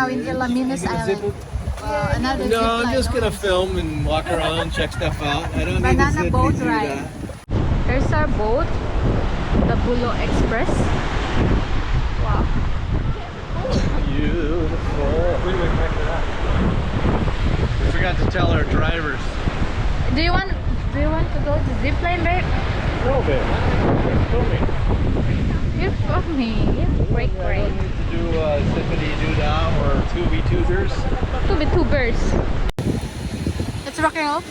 now in Alaminos Island. Another No, zip I'm line. just gonna film and walk around, check stuff out. I don't need to Banana sit boat and do ride. that. There's our boat, the Bulo Express. Wow. Beautiful. We forgot to tell our drivers. Do you want to go to zip line, babe? No, babe. You're filming. Break. I don't need to do zippity doo dah or tubby tooters. Tubers. Let's rock and roll.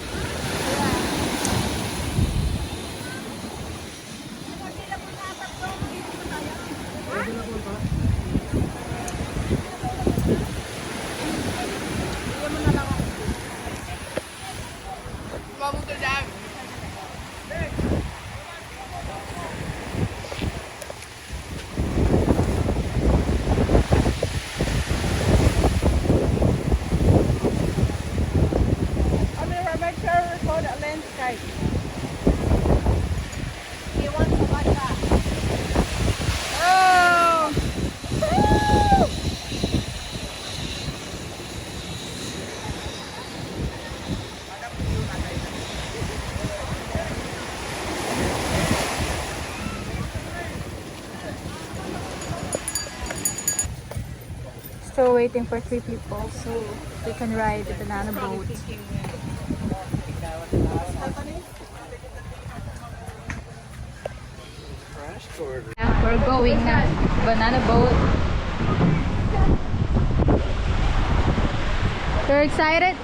Still waiting for 3 people so they can ride the banana boat. Yeah, we're going na. Banana boat. You're excited?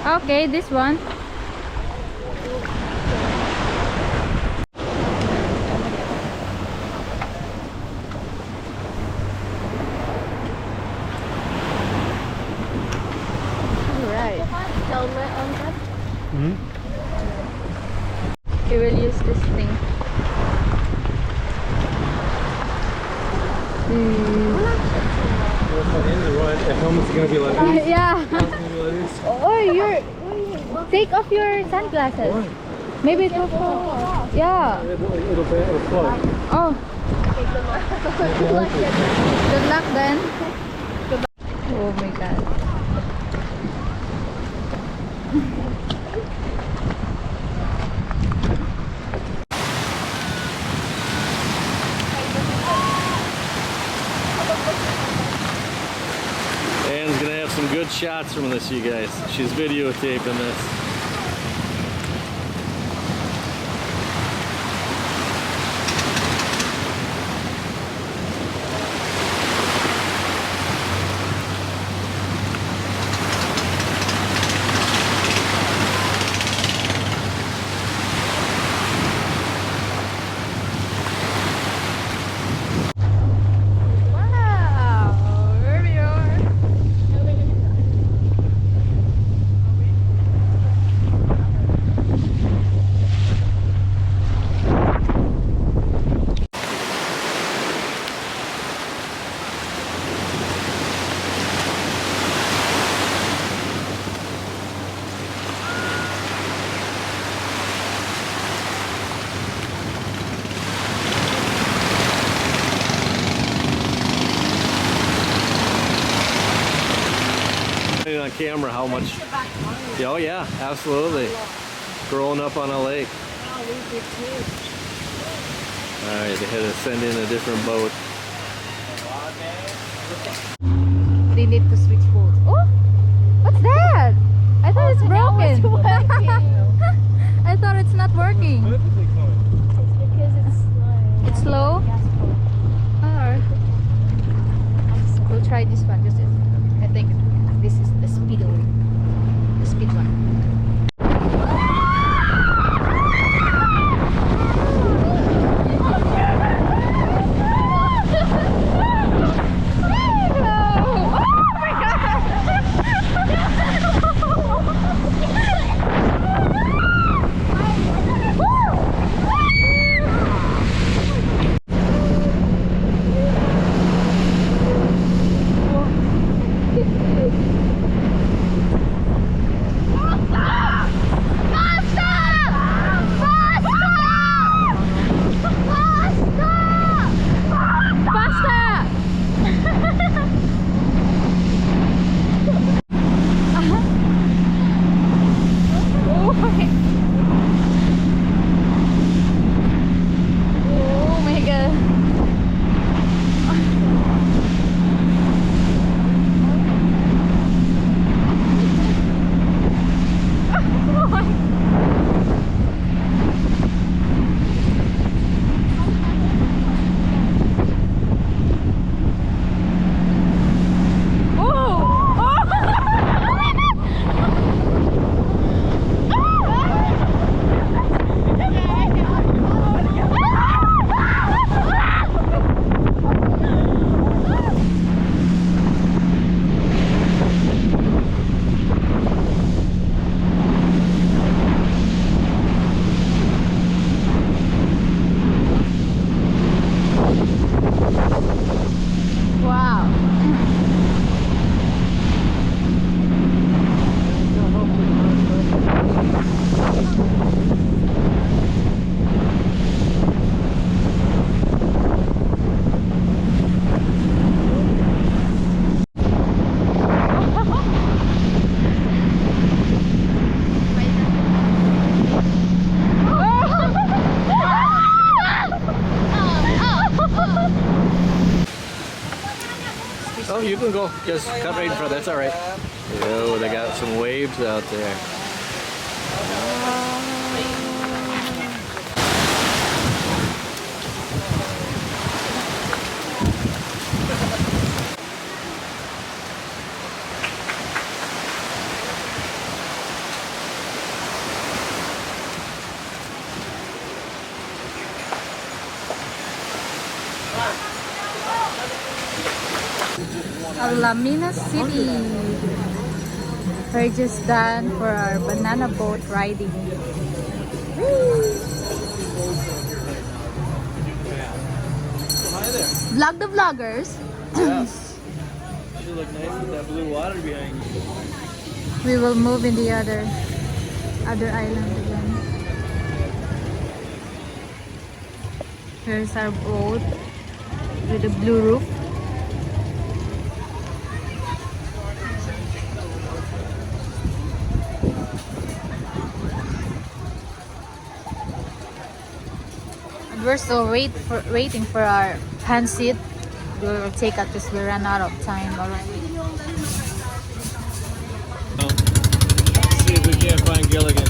Okay, this one. We will use this thing. The helmet's gonna be like this. Yeah. Oh, take off your sunglasses. Why? Maybe it will fall. Yeah. It'll float. Oh. Good luck then. Oh my god. Anne's gonna have some good shots from this, you guys. She's videotaping this. On camera how much. Oh yeah, absolutely. Growing up on a lake. Alright, they had to send in a different boat. They need to switch boats. Oh! What's that? I thought it's broken. I thought it's not working. It's slow? Alright. We'll try this one. Just I think this is the speed one. The speed one. Oh, you can go. Just cut right in front. That's all right. Oh, they got some waves out there. Alaminos City. We're just done for our banana boat riding. Hi there. Vlog the vloggers. Yes. You look nice with that blue water behind you. We will move in the other island again. Here's our boat with the blue roof. We're still waiting for our hand seat. We will take out because we ran out of time already. See if we can't find Gilligan.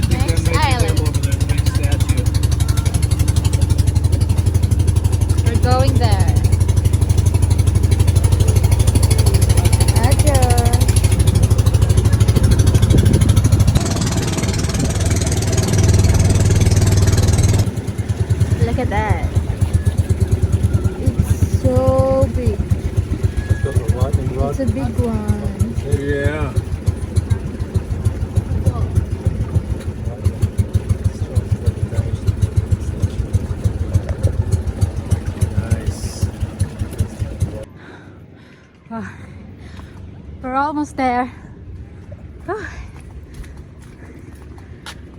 Next island. Over there, the next statue. We're going there. Adios. Look at that. It's so big. It's a big one. Yeah. Nice. Oh, we're almost there. Oh.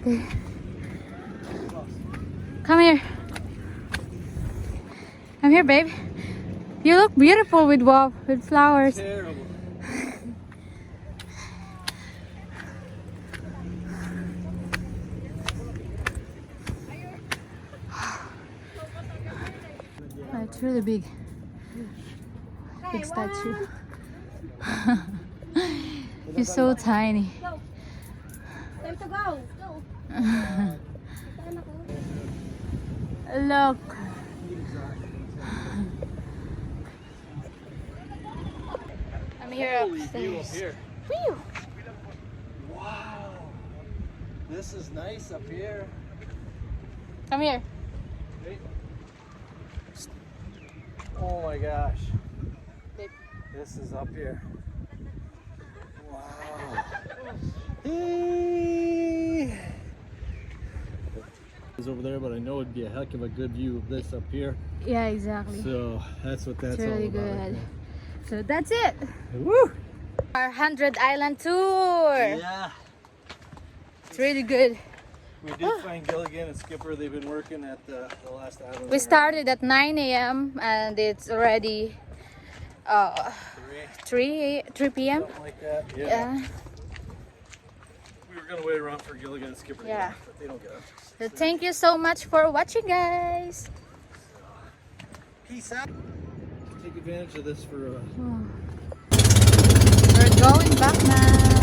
Okay. Come here. Come here, babe. You look beautiful with flowers. Terrible. Oh, it's really big. Big statue. He's so tiny. Time to go. Look. I'm here Holy view up upstairs. here. Whew. Wow. This is nice up here. Come here. Hey. Oh my gosh. Babe. This is up here. Wow. Hey. It's over there, but I know it'd be a heck of a good view of this up here. Yeah, exactly. So that's what that's It's really all about. good. So that's it. Woo! Our 100 Island tour. Yeah. It's really good. We did find Gilligan and Skipper. They've been working at the last island. We started at 9 a.m. and it's already 3 p.m. Something like that. Yeah. We were gonna wait around for Gilligan and Skipper. Yeah. But they don't get up. So thank you so much for watching, guys. Peace out. Take advantage of this for. We're going back now.